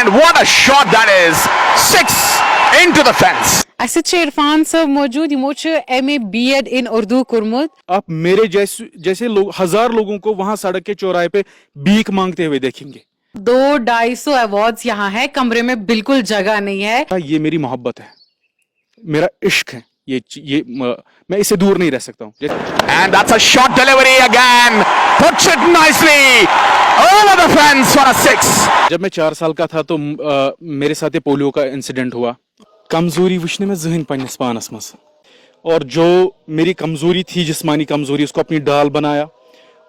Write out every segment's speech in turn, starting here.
And what a shot that is. 6 into the fence. اسہِ چھِ عرفان صٲب موجود یِمو چھِ MA B.Ed in اردو کوٚرمُت. آپ میرے جیسے لوگ 1000 لوگوں کو وہاں سڑک کے چوراہے پہ بھیک مانگتے ہوئے دیکھیں گے. 200-250 ایوارڈز یہاں ہے, کمرے میں بالکل جگہ نہیں ہے. یہ میری محبت ہے, میرا عشق ہے, یہ میں اس سے دور نہیں رہ سکتا ہوں. And that's a shot delivery again. Puts it nicely over the fence for a 6. جب میں 4 سال کا تھا تو میرے ساتھ پولیو کا انسیڈنٹ ہوا. کمزوری وچھنے میں ذہن پنس پانس مس, اور جو میری کمزوری تھی جسمانی کمزوری اس کو اپنی ڈال بنایا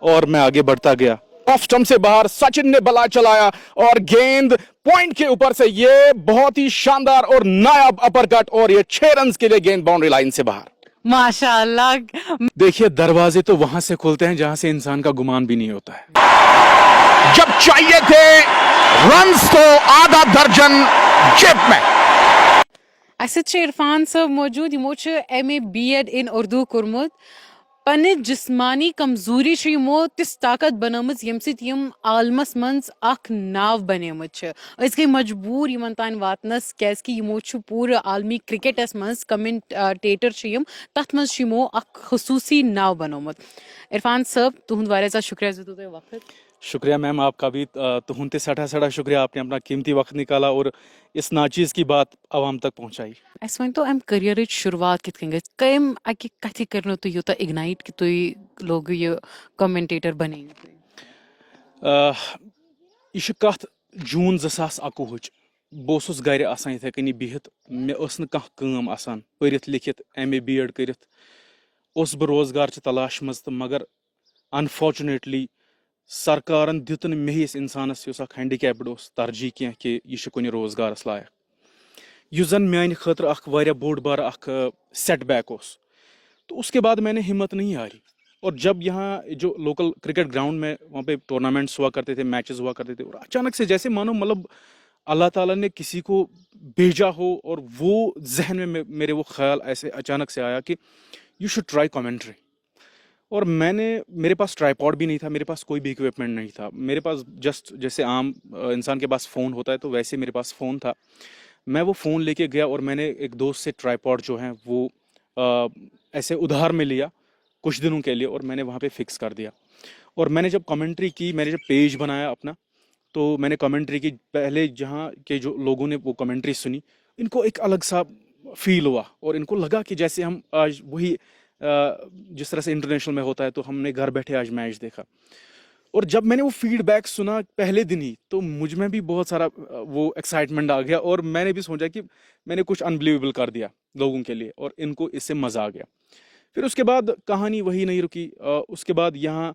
اور میں آگے بڑھتا گیا. آف سٹمپ سے باہر سچن نے بلا چلایا اور گیند پوائنٹ کے اوپر سے یہ بہت ہی شاندار اور نایاب اپر کٹ, اور یہ 6 رنز کے لیے گیند باؤنڈری لائن سے باہر. ماشاء اللہ. دیکھیے دروازے تو وہاں سے کھلتے ہیں جہاں سے انسان کا گمان بھی نہیں ہوتا ہے. جب چاہیے تھے رنز تو آدھا درجن جیب میں. اسہِ چھِ عرفان صٲب موجود یِمو چھِ MA B.Ed in اردو کوٚرمُت. پننہِ جسمانی کمزوری چھِ یِمو تِژھ طاقت بنٲومٕژ ییٚمہِ سۭتۍ یِم عالمس منٛز اکھ ناو بنیمٕژ چھِ. أسۍ گٔے مجبوٗر یِمن تانۍ واتنس کیازِ کہِ یِمو چھُ پوٗرٕ عالمی کرکٹس منٛز کمنٹیٹر چھِ یِم, تتھ منٛز چھُ یِمو اکھ خصوٗصی ناو بنومُت. عرفان صٲب تُہُنٛد واریاہ زیادٕ شُکریہ زِ دیُتوٕ تۄہہِ وقت. شکریہ میم آپ کا بھی, تہند تے سٹھا شکریہ, آپ نے اپنا قیمتی وقت نکالا اور اس ناچیز کی بات عوام تک پہنچائی. اسہِ ؤنۍتو امہِ کٔریرٕچ شروعات کِتھ کٔنۍ گٔژھ, کٔمۍ اکہِ کتھِ کٔرنو تُہۍ یوٗتاہ اِگنایٹ کہِ تُہۍ لوگوٕ یہِ کمنٹیٹر بنٲیِو تُہۍ؟ یہ چھِ کتھ جوٗن 2021 بہٕ اوسُس گرِ آسان یِتھَے کٔنی بِہِتھ, مےٚ ٲس نہٕ کانٛہہ کٲم آسان, پٔرِتھ لیکھِتھ MA B.Ed کٔرِتھ اوسُس بہٕ روزگار چہِ تلاش منٛز, تہٕ مگر انفارچُنیٹلی سرکارن دیُت نہٕ مےٚ ہِوِس انسانس یُس اکھ ہینڈیکیپڈ اوس ترجیح کینٛہہ کہِ یہِ چھُ کُنہِ روزگارس لایق, یُس زن میانہِ خٲطرٕ اکھ واریاہ بوٚڑ بارٕ اکھ سیٹ بیک اوس. تو اس کے بعد میں نے ہمت نہیں ہاری, اور جب یہاں جو لوکل کرکٹ گراؤنڈ میں وہاں پہ ٹورنامنٹس ہوا کرتے تھے, میچز ہوا کرتے تھے, اور اچانک سے جیسے مانو مطلب اللہ تعالیٰ نے کسی کو بھیجا ہو, اور وہ ذہن میں میرے وہ خیال ایسے اچانک سے آیا کہ یو شوڈ ٹرائی کمنٹری. اور میرے پاس ٹرائی پاڈ بھی نہیں تھا, میرے پاس کوئی بھی اکوپمنٹ نہیں تھا, میرے پاس جسٹ جیسے عام انسان کے پاس فون ہوتا ہے تو ویسے میرے پاس فون تھا. میں وہ فون لے کے گیا اور میں نے ایک دوست سے ٹرائی پاڈ جو ہیں وہ ایسے ادھار میں لیا کچھ دنوں کے لیے, اور میں نے وہاں پہ فکس کر دیا. اور میں نے جب کمنٹری کی, میں نے جب پیج بنایا اپنا, تو میں نے کمنٹری کی, پہلے جہاں کے جو لوگوں نے وہ کمنٹری سنی ان کو ایک الگ سا فیل ہوا, اور ان کو لگا کہ جیسے ہم آج وہی جس طرح سے انٹرنیشنل میں ہوتا ہے تو ہم نے گھر بیٹھے آج میچ دیکھا. اور جب میں نے وہ فیڈ بیک سنا پہلے دن ہی, تو مجھ میں بھی بہت سارا وہ ایکسائٹمنٹ آ گیا, اور میں نے بھی سوچا کہ میں نے کچھ انبلیویبل کر دیا لوگوں کے لیے, اور ان کو اس سے مزہ آ گیا. پھر اس کے بعد کہانی وہی نہیں رکی. اس کے بعد یہاں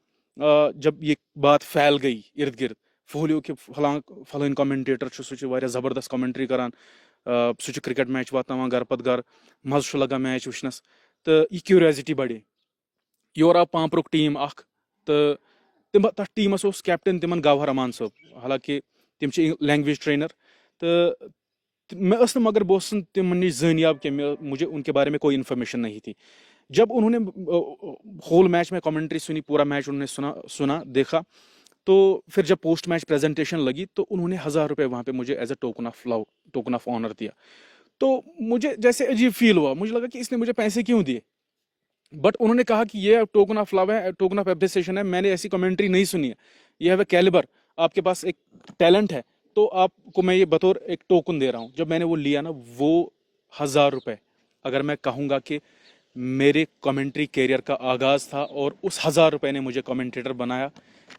جب یہ بات پھیل گئی ارد گرد پھہلیو کہ فلان کمنٹیٹر چھُ, سُہ چھُ واریاہ زبردست کمنٹری کران, سُہ چھُ کرکٹ میچ واتناوان گھر پتہٕ گھر, مزٕ چھُ لگان میچ وٕچھنس, تہٕ یہِ کیوریازٹی بڑے. یور آو پامپرُک ٹیٖم اکھ, تہٕ تتھ ٹیٖمس اوس کیپٹن تِمن گوہر امان صٲب, حالانکہِ تِم چھِ لینگویج ٹرینر, تہٕ میں ٲس نہٕ, مگر بہٕ اوسُس نہٕ تِمن نِش زٲنیاب کینٛہہ, مجھے ان کے بارے میں کوئی انفارمیشن نہیں تھی. جب انہوں نے ہول میچ میں کمنٹری سنی, پورا میچ انہوں نے سنا دیکھا, تو پھر جب پوسٹ میچ پریزنٹیشن لگی تو انہوں نے 1000 روپے وہاں پہ مجھے as a token of love, token of honour دیا. تو مجھے جیسے عجیب فیل ہوا, مجھے لگا کہ اس نے مجھے پیسے کیوں دیے, بٹ انہوں نے کہا کہ یہ ٹوکن آف لو ہے, ٹوکن آف اپریسیشن ہے, میں نے ایسی کمنٹری نہیں سنی ہے, یہ ہے وہ کیلیبر, آپ کے پاس ایک ٹیلنٹ ہے, تو آپ کو میں یہ بطور ایک ٹوکن دے رہا ہوں. جب میں نے وہ لیا نا, وہ 1000 روپے اگر میں کہوں گا کہ میرے کمنٹری کیریئر کا آغاز تھا, اور اس 1000 روپے نے مجھے کمنٹیٹر بنایا,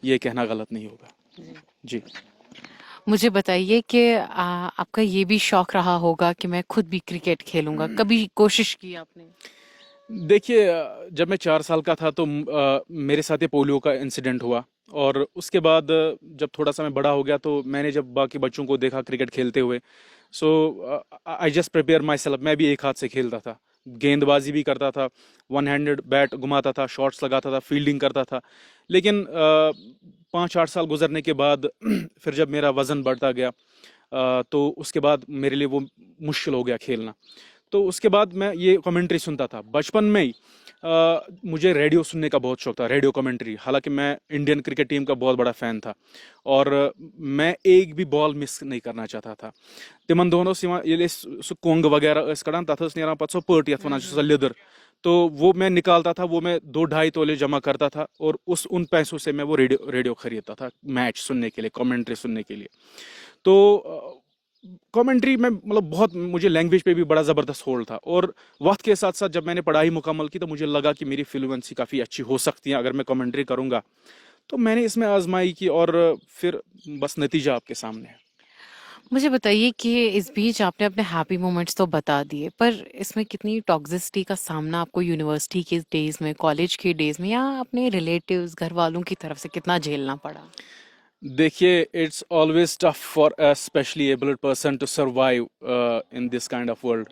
یہ کہنا غلط نہیں ہوگا. جی مجھے بتائیے کہ آپ کا یہ بھی شوق رہا ہوگا کہ میں خود بھی کرکٹ کھیلوں گا, کبھی کوشش کی آپ نے؟ دیکھیے, جب میں 4 سال کا تھا تو میرے ساتھ پولیو کا انسیڈنٹ ہوا, اور اس کے بعد جب تھوڑا سا میں بڑا ہو گیا تو میں نے جب باقی بچوں کو دیکھا کرکٹ کھیلتے ہوئے, so I just prepare myself. میں بھی ایک ہاتھ سے کھیلتا تھا, گیند بازی بھی کرتا تھا, 1 ہینڈڈ بیٹ گھماتا تھا, شاٹس لگاتا تھا, فیلڈنگ کرتا تھا. لیکن 5-8 سال گزرنے کے بعد پھر جب میرا وزن بڑھتا گیا تو اس کے بعد میرے لیے وہ مشکل ہو گیا کھیلنا. تو اس کے بعد میں یہ کمنٹری سنتا تھا بچپن میں ہی. مجھے ریڈیو سننے کا بہت شوق تھا, ریڈیو کمنٹری. حالانکہ میں انڈین کرکٹ ٹیم کا بہت بڑا فین تھا اور میں ایک بھی بال مس نہیں کرنا چاہتا تھا. تمن دونوں سہ کونگ وغیرہ اس کڑان تتھ اس نیران پتہ سو پٔٹ یتھ ونان چھِ سۄ لیدٕر, تو وہ میں نکالتا تھا, وہ میں 2-2.5 تولے جمع کرتا تھا اور ان پیسوں سے میں وہ ریڈیو خریدتا تھا میچ سننے کے لیے, کمنٹری سننے کے لیے. تو کامنٹری میں مطلب بہت مجھے لینگویج پہ بھی بڑا زبردست ہولڈ تھا, اور وقت کے ساتھ ساتھ جب میں نے پڑھائی مکمل کی تو مجھے لگا کہ میری فلوئنسی کافی اچھی ہو سکتی ہے اگر میں کامنٹری کروں گا. تو میں نے اس میں آزمائی کی اور پھر بس نتیجہ آپ کے سامنے ہے. مجھے بتائیے کہ اس بیچ آپ نے اپنے ہیپی مومنٹس تو بتا دیے, پر اس میں کتنی ٹاکسسٹی کا سامنا آپ کو یونیورسٹی کے ڈیز میں, کالج کے ڈیز میں, یا اپنے ریلیٹیوز گھر والوں کی طرف سے کتنا جھیلنا پڑا؟ دیکھیے, it's always tough for a specially abled person to survive in this kind of world.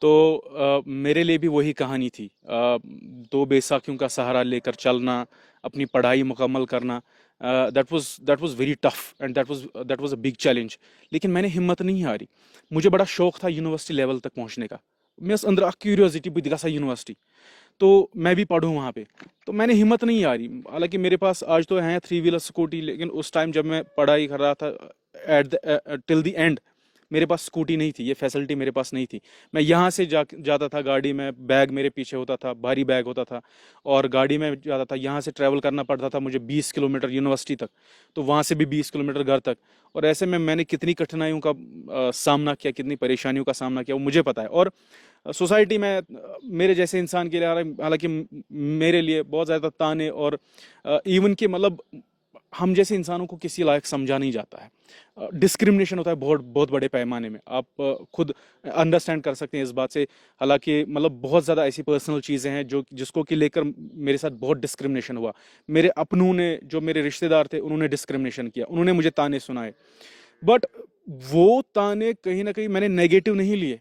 تو میرے لیے بھی وہی کہانی تھی, 2 بیساکھیوں کا سہارا لے کر چلنا, اپنی پڑھائی مکمل کرنا. That was very tough and that was a big challenge. لیکن میں نے ہمت نہیں ہاری. مجھے بڑا شوق تھا یونیورسٹی لیول تک پہنچنے کا. میں اندر اخ کیوریوسٹی بہت گژھان یونیورسٹی, تو میں بھی پڑھوں وہاں پہ. تو میں نے ہمت نہیں ہاری. حالانکہ میرے پاس آج تو ہیں 3 ویلر اسکوٹی, لیکن اس ٹائم جب میں پڑھائی کر رہا تھا ٹل دی اینڈ میرے پاس اسکوٹی نہیں تھی, یہ فیسلٹی میرے پاس نہیں تھی. میں یہاں سے جاتا تھا گاڑی میں, بیگ میرے پیچھے ہوتا تھا, بھاری بیگ ہوتا تھا, اور گاڑی میں جاتا تھا. یہاں سے ٹریول کرنا پڑتا تھا مجھے 20 کلومیٹر یونیورسٹی تک, تو وہاں سے بھی 20 کلومیٹر گھر تک. اور ایسے میں نے کتنی کٹھنائیوں کا سامنا کیا, کتنی پریشانیوں کا سامنا کیا, وہ مجھے پتہ ہے. اور سوسائٹی میں میرے جیسے انسان کے لیے, حالانکہ میرے لیے بہت زیادہ تانے, اور ایون کہ مطلب ہم جیسے انسانوں کو کسی لائق سمجھا نہیں جاتا ہے. ڈسکرمنیشن ہوتا ہے بہت بڑے پیمانے میں, آپ خود انڈرسٹینڈ کر سکتے ہیں اس بات سے. حالانکہ مطلب بہت زیادہ ایسی پرسنل چیزیں ہیں جس کو کہ لے کر میرے ساتھ بہت ڈسکرمنیشن ہوا. میرے اپنوں نے, جو میرے رشتے دار تھے, انہوں نے ڈسکرمنیشن کیا, انہوں نے مجھے تانے سنائے. بٹ وہ تانے کہیں نہ کہیں میں نے نیگیٹو نہیں لیے,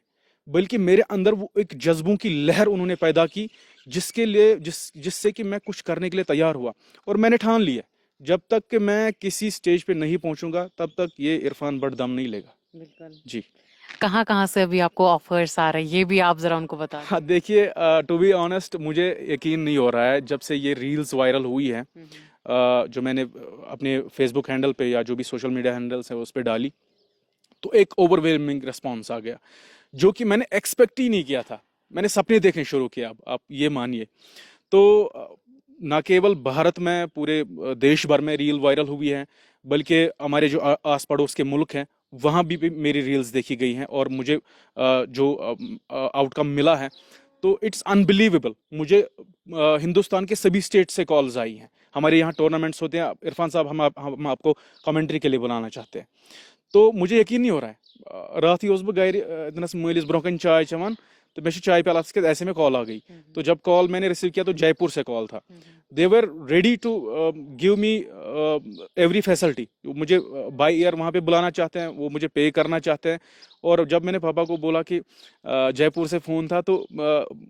بلکہ میرے اندر وہ ایک جذبوں کی لہر انہوں نے پیدا کی, جس سے کہ میں کچھ کرنے کے لیے تیار ہوا. اور میں نے ٹھان لیا جب تک کہ میں کسی سٹیج پہ نہیں پہنچوں گا تب تک یہ عرفان بٹ دم نہیں لے گا. بالکل. جی. کہاں سے ابھی آپ کو آفرز آ رہے ہیں, یہ بھی آپ ذرا ان کو بتا دیں. ہاں دیکھیے, ٹو بی آنیسٹ مجھے یقین نہیں ہو رہا ہے جب سے یہ ریلز وائرل ہوئی ہے, جو میں نے اپنے فیس بک ہینڈل پہ یا جو بھی سوشل میڈیا ہینڈلس ہیں اس پہ ڈالی, تو ایک اوور ویلمنگ رسپانس آ گیا جو کہ میں نے ایکسپیکٹ ہی نہیں کیا تھا. میں نے سپنے دیکھنے شروع کیا, آپ یہ مانیے. تو نہ کیول بھارت میں, پورے دیش بھر میں ریل وائرل ہوئی ہے, بلکہ ہمارے جو آس پڑوس کے ملک ہیں وہاں بھی میری ریلز دیکھی گئی ہیں, اور مجھے جو آؤٹ کم ملا ہے تو اٹس انبلیویبل. مجھے ہندوستان کے سبھی اسٹیٹ سے کالز آئی ہیں. ہمارے یہاں ٹورنامنٹس ہوتے ہیں, عرفان صاحب ہم آپ کو کمنٹری کے لیے بلانا چاہتے ہیں. تو مجھے یقین نہیں ہو رہا ہے. رات ہی اوسُس بہٕ گھرِ دِنَس مٲلِس برونٛہہ کَنہِ چاے چٮ۪وان, تو میں چائے پیالس کے ایسے میں کال آ گئی. تو جب کال میں نے ریسیو کیا تو جے پور سے کال تھا. They were ready to give me every facility. مجھے بائی ایئر وہاں پہ بلانا چاہتے ہیں, وہ مجھے پے کرنا چاہتے ہیں. اور جب میں نے پاپا کو بولا کہ جے پور سے فون تھا, تو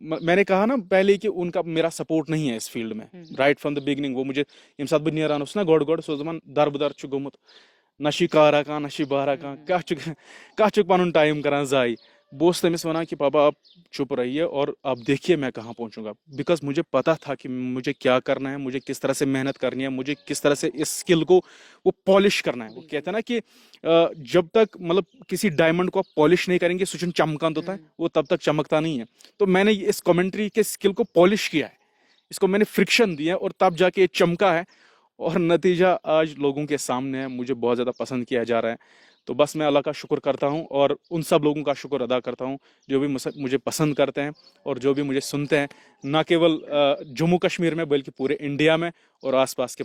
میں نے کہا نا پہلے کہ ان کا میرا سپورٹ نہیں ہے اس فیلڈ میں, رائٹ فرام دا بگننگ. وہ مجھے ییٚمہِ ساتہٕ بہٕ نیران اوسُس نا گۄڈٕ سُہ اوس دَپان دربٕدر چھُ گوٚمُت, نہ چھی کارا کانٛہہ نہ چھی بارا کانٛہہ, کیٛاہ چھُکھ پنُن ٹایم کران ضایع. بہٕ اوسُس تٔمِس وَنان کہ پاپا آپ چپ رہیے اور آپ دیکھیے میں کہاں پہنچوں گا. بیکاز مجھے پتا تھا کہ مجھے کیا کرنا ہے, مجھے کس طرح سے محنت کرنی ہے, مجھے کس طرح سے اس اسکل کو وہ پالش کرنا ہے. وہ کہتے ہیں نا کہ جب تک مطلب کسی ڈائمنڈ کو آپ پالش نہیں کریں گے سو چمکان ہوتا ہے, وہ تب تک چمکتا نہیں ہے. تو میں نے اس کمنٹری کے اسکل کو پالش کیا ہے, اس کو میں نے فرکشن دیا اور تب جا کے یہ چمکا ہے, اور نتیجہ آج لوگوں کے سامنے ہے. مجھے بہت زیادہ پسند کیا جا رہا ہے. تو بس میں اللہ کا شکر کرتا ہوں, اور ان سب لوگوں کا شکر ادا کرتا ہوں جو بھی مجھے پسند کرتے ہیں اور جو بھی مجھے سنتے ہیں, نہ کیول جموں کشمیر میں بلکہ پورے انڈیا میں اور آس پاس کے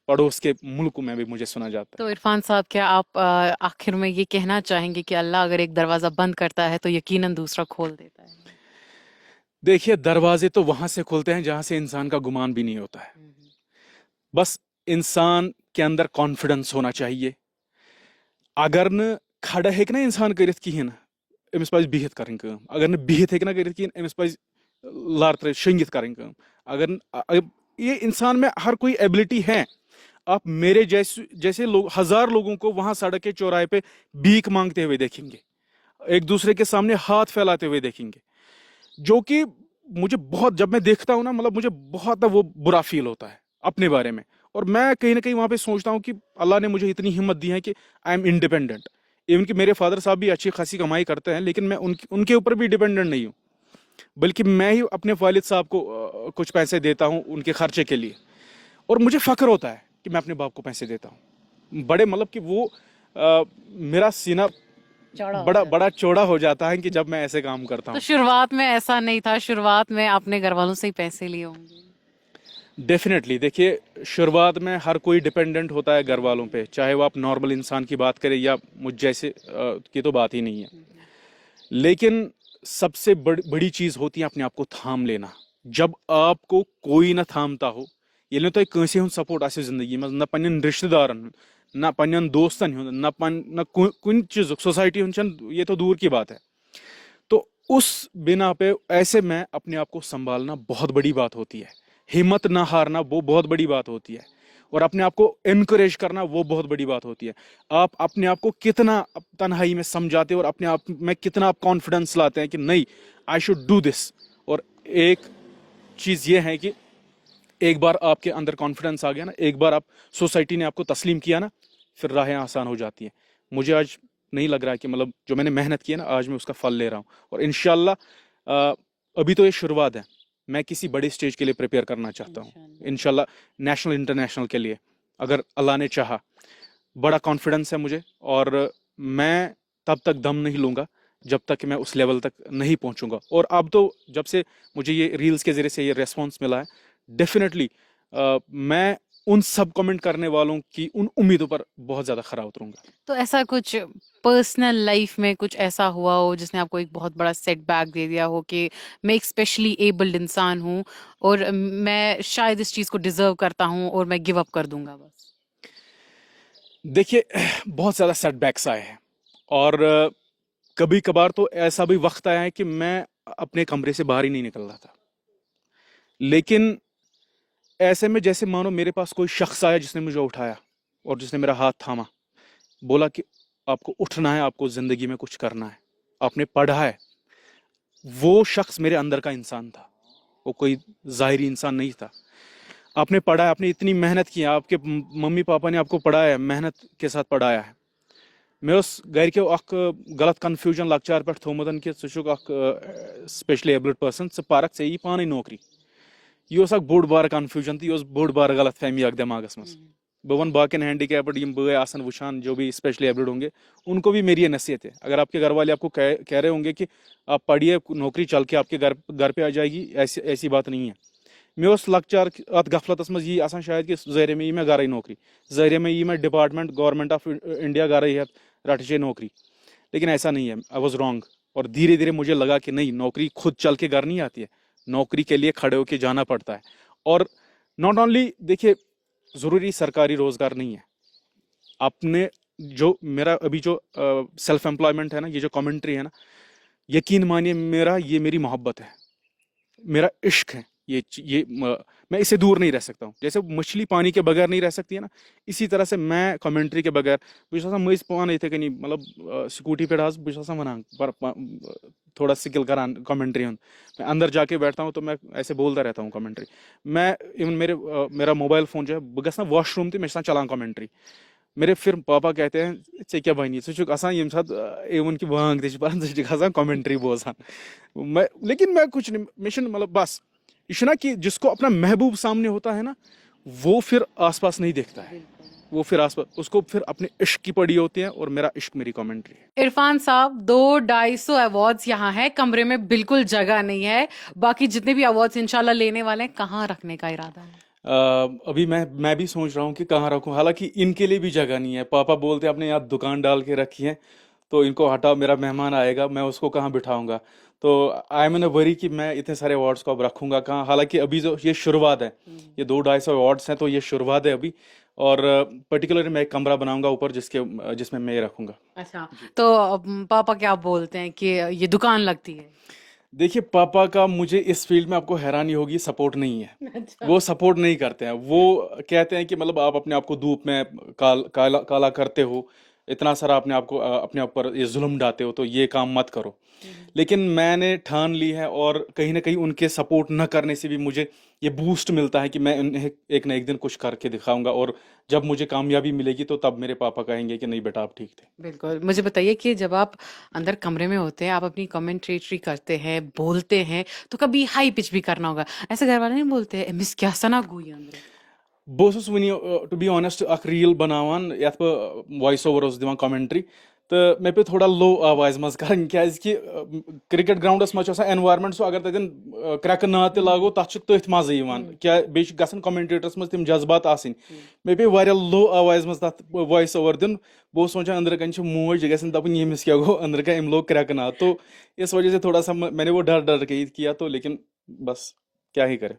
پڑوس کے ملکوں میں بھی مجھے سنا جاتا ہے. تو عرفان صاحب, کیا آپ آخر میں یہ کہنا چاہیں گے کہ اللہ اگر ایک دروازہ بند کرتا ہے تو یقیناً دوسرا کھول دیتا ہے؟ دیکھیے, دروازے تو وہاں سے کھلتے ہیں جہاں سے انسان کا گمان بھی نہیں ہوتا ہے. بس انسان کے اندر کانفیڈنس ہونا چاہیے. اگر نہ کھڑا ہیٚکہِ نا انسان کٔرِتھ کِہیٖنۍ نہٕ, أمِس پَزِ بِہِتھ کَرٕنۍ کٲم. اگر نہٕ بِہِتھ ہیٚکہِ نا کٔرِتھ کِہیٖنۍ, أمِس پَزِ لَر ترٲوِتھ شٔنگِتھ کَرٕنۍ کٲم. اگر یہ انسان میں ہر کوئی ایبلٹی ہے. آپ میرے جیسے لوگ 1000 لوگوں کو وہاں سڑک کے چوراہے پہ بھیک مانگتے ہوئے دیکھیں گے, ایک دوسرے کے سامنے ہاتھ پھیلاتے ہوئے دیکھیں گے. جو کہ مجھے بہت, جب میں دیکھتا ہوں نا, مطلب مجھے بہت وہ برا فیل ہوتا ہے اپنے بارے میں. اور میں کہیں نہ کہیں وہاں پہ سوچتا ہوں کہ اللہ نے مجھے اتنی ہمت دی ہے کہ آئی ایم انڈیپینڈنٹ. ایون کہ میرے فادر صاحب بھی اچھی خاصی کمائی کرتے ہیں, لیکن میں ان کے اوپر بھی ڈیپینڈنٹ نہیں ہوں, بلکہ میں ہی اپنے والد صاحب کو کچھ پیسے دیتا ہوں ان کے خرچے کے لیے. اور مجھے فخر ہوتا ہے کہ میں اپنے باپ کو پیسے دیتا ہوں. بڑے مطلب کہ وہ میرا سینہ بڑا چوڑا ہو جاتا ہے کہ جب میں ایسے کام کرتا تو ہوں. شروعات میں ایسا نہیں تھا, شروعات میں اپنے گھر والوں سے ہی پیسے لیے ہوں گے؟ ڈیفینیٹلی. دیکھیے, شروعات میں ہر کوئی ڈپینڈنٹ ہوتا ہے گھر والوں پہ, چاہے وہ آپ نارمل انسان کی بات کریں یا مجھ جیسے کی تو بات ہی نہیں ہے. لیکن سب سے بڑی چیز ہوتی ہے اپنے آپ کو تھام لینا. جب آپ کو کوئی نہ تھامتا ہو, ییٚلہِ نہٕ تۄہہِ کٲنٛسہِ ہُنٛد سپورٹ آسہِ زندگی منٛز, نہ پننٮ۪ن رشتہٕ دارن ہُنٛد, نہ پننٮ۪ن دوستن ہُنٛد, نہ کُنہِ چیٖزُک, سوسائٹی ہُنٛد چھنہٕ, یہ تو دور کی بات ہے. تو اس بنا پہ ایسے میں اپنے آپ کو سنبھالنا بہت بڑی بات ہوتی ہے. ہمت نہ ہارنا وہ بہت بڑی بات ہوتی ہے, اور اپنے آپ کو انکریج کرنا وہ بہت بڑی بات ہوتی ہے. آپ اپنے آپ کو کتنا تنہائی میں سمجھاتے اور اپنے آپ میں کتنا آپ کانفیڈنس لاتے ہیں کہ نہیں, آئی شوڈ ڈو دس. اور ایک چیز یہ ہے کہ ایک بار آپ کے اندر کانفیڈنس آ گیا نا, ایک بار آپ سوسائٹی نے آپ کو تسلیم کیا نا, پھر راہیں آسان ہو جاتی ہیں. مجھے آج نہیں لگ رہا ہے کہ مطلب جو میں نے محنت کی ہے نا, آج میں اس کا پھل لے رہا ہوں. اور انشاءاللہ ابھی تو یہ شروعات ہے, میں کسی بڑے اسٹیج کے لیے پریپیئر کرنا چاہتا ہوں انشاءاللہ, نیشنل انٹرنیشنل کے لیے, اگر اللہ نے چاہا. بڑا کانفیڈنس ہے مجھے, اور میں تب تک دم نہیں لوں گا جب تک کہ میں اس لیول تک نہیں پہنچوں گا. اور اب تو جب سے مجھے یہ ریلز کے ذریعے سے یہ ریسپانس ملا ہے, ڈیفینیٹلی میں ان سب کمنٹ کرنے والوں کی ان امیدوں پر بہت زیادہ خرا اتروں گا. تو ایسا کچھ پرسنل لائف میں کچھ ایسا ہوا ہو جس نے آپ کو ایک بہت بڑا سیٹ بیک دے دیا ہو کہ میں ایک اسپیشلی ایبلڈ انسان ہوں اور میں شاید اس چیز کو ڈیزرو کرتا ہوں اور میں گیو اپ کر دوں گا بس؟ دیکھیے, بہت زیادہ سیٹ بیکس آئے ہیں, اور کبھی کبھار تو ایسا بھی وقت آیا ہے کہ میں اپنے کمرے سے باہر ہی نہیں نکل رہا تھا. لیکن ایسے میں جیسے مانو میرے پاس کوئی شخص آیا جس نے مجھے اٹھایا اور جس نے میرا ہاتھ تھاما, بولا کہ آپ کو اٹھنا ہے, آپ کو زندگی میں کچھ کرنا ہے, آپ نے پڑھا ہے. وہ شخص میرے اندر کا انسان تھا, وہ کوئی ظاہری انسان نہیں تھا. آپ نے پڑھا ہے, آپ نے اتنی محنت کی ہے, آپ کے ممی پاپا نے آپ کو پڑھایا ہے, محنت کے ساتھ پڑھایا ہے. مے اس گھر کے اخ غلط کنفیوجن لکچار پہ تھومت کہ ژٕ اخ سپیشلی ایبلڈ پرسن, ژٕ پرکھ, ژےٚ یی پانے نوکری. یہ اخ بوڑ بار کنفیوجن, تو یہ بوڑ بار غلط فہمی اخ دماغس مز. بہ ون باقین ہینڈی کیپڈ یم بٲے آسن وچھان جو بھی اسپیشلی ایبلڈ ہوں گے, ان کو بھی میری یہ نصیحت ہے. اگر آپ کے گھر والے آپ کو کہہ رہے ہوں گے کہ آپ پڑھیے, نوکری چل کے آپ کے گھر پہ آ جائے گی, ایسی بات نہیں ہے. مے اس لکچار ات غفلتس مز یہ آسان شاید کہ ظاہرے میں میں گھرے نوکری, ظاہرے میں میں ڈپارٹمنٹ گورنمنٹ آف انڈیا گھرے ہیت رٹچے نوکری. لیکن ایسا نہیں ہے, آئی واز رانگ. اور دھیرے دھیرے مجھے لگا کہ نہیں, نوکری خود چل کے گھر نہیں آتی ہے, نوکری کے لیے کھڑے ہو کے جانا پڑتا ہے. اور ناٹ اونلی, دیکھیے, ضروری سرکاری روزگار نہیں ہے. اپنے جو میرا ابھی جو سیلف امپلائمنٹ ہے نا, یہ جو کامنٹری ہے نا, یقین مانیے یہ میری محبت ہے, میرا عشق ہے. یہ میں اسے دور نہیں رہ سکتا ہوں. جیسے مچھلی پانی کے بغیر نہیں رہ سکتی ہے نا, اسی طرح سے میں کامنٹری کے بغیر بہت مز پان اتھے کنی مطلب سکوٹی پہ بہت ونان تھوڑا سکل کران کامنٹری ہند. میں اندر جا کے بیٹھتا ہوں تو میں ایسے بولتا رہتا ہوں کامنٹری. میں ایون میرا موبائل فون جو ہے, بہ گھس نا واش روم تو میں چلان کامنٹری. میرے پھر پاپا کہتے ہیں ژےٚ کیٛاہ بنی, ژٕ چھُکھ آسان ییٚمہِ ساتہٕ ایون کہ وانگ تہِ چھِ پران, ژٕ چھُکھ آسان کامنٹری بوزان. لیکن میں کچھ نہیں, مےٚ چھُنہٕ مطلب بس یہ نا کہ جس کو اپنا محبوب سامنے ہوتا ہے نا, وہ پھر آس پاس نہیں دیکھتا ہے, وہ پھر آس پاس اس کو پھر اپنے عشق کی پڑی ہوتی ہے, اور میرا عشق میری کامنٹری ہے. عرفان صاحب, 200-250 ایوارڈز یہاں ہے, کمرے میں بالکل جگہ نہیں ہے. باقی جتنے بھی ایوارڈز انشاءاللہ لینے والے ہیں, کہاں رکھنے کا ارادہ ہے؟ ابھی میں بھی سوچ رہا ہوں کہ کہاں رکھوں, حالانکہ ان کے لیے بھی جگہ نہیں ہے. پاپا بولتے ہیں آپ نے یہاں دکان ڈال کے رکھی ہے, تو ان کو ہٹاؤ, میرا مہمان آئے گا, میں اس کو کہاں بٹھاؤں گا. تو آئی ایم وری کہ میں اتنے سارے ایوارڈس کو اب رکھوں گا کہاں, حالانکہ ابھی جو یہ شروعات ہے, یہ 200-250 ایوارڈس ہیں, تو یہ شروعات ہے ابھی. اور پرٹیکولرلی میں ایک کمرہ بناؤں گا اوپر جس میں یہ رکھوں گا. اچھا, تو پاپا کیا بولتے ہیں کہ یہ دکان لگتی ہے؟ دیکھیے, پاپا کا مجھے اس فیلڈ میں آپ کو حیرانی ہوگی, سپورٹ نہیں ہے. وہ سپورٹ نہیں کرتے ہیں. وہ کہتے ہیں کہ مطلب آپ اپنے آپ کو دھوپ میں کالا کرتے ہو, اتنا سارا اپنے آپ پر یہ ظلم ڈالتے ہو تو یہ کام مت کرو. لیکن میں نے ٹھان لی ہے اور کہیں نہ کہیں ان کے سپورٹ نہ کرنے سے بھی مجھے یہ بوسٹ ملتا ہے کہ میں انہیں ایک نہ ایک دن کچھ کر کے دکھاؤں گا, اور جب مجھے کامیابی ملے گی تو تب میرے پاپا کہیں گے کہ نہیں بیٹا آپ ٹھیک تھے. بالکل. مجھے بتائیے کہ جب آپ اندر کمرے میں ہوتے ہیں, آپ اپنی کمنٹریٹری کرتے ہیں, بولتے ہیں, تو کبھی ہائی پچ بھی کرنا ہوگا, ایسے گھر والے نہیں بولتے أمِس کیٛاہ سنا گوٚو اندر؟ بہٕ اوسُس وٕنی ٹُو بی آنٮ۪سٹ اکھ ریٖل بناوان یتھ بہٕ وایس اوور اوسُس دِوان کامنٹری, تہٕ مےٚ پیوٚو تھوڑا لو آوازِ منٛز کرٕنۍ کیازِکہِ کرکٹ گراوُنڈس منٛز چھُ آسان اینوارمنٹ سُہ اگر تتٮ۪ن کرٛٮ۪کہٕ ناد تہِ لاگو تتھ چھُ تٔتھۍ منٛزٕے یِوان کیٛاہ بیٚیہِ چھِ گژھان کومنٹیٹرس منٛز تِم جذبات آسٕنۍ. مےٚ پیٚیہِ واریاہ لو آوازِ منٛز تتھ وایس اوور دیُن. بہٕ اوسُس سونچان أنٛدرٕ کَنۍ چھِ موج یہِ گژھِ نہٕ دَپٕنۍ ییٚمِس کیٛاہ گوٚو أنٛدرٕ کَنۍ أمۍ لوگ کرٛٮ۪کہٕ ناد, تو اس وجہ سے تھوڑا سا میں نے وہ ڈر کے ہی کیا, تو لیکن بس کیا ہی کرے.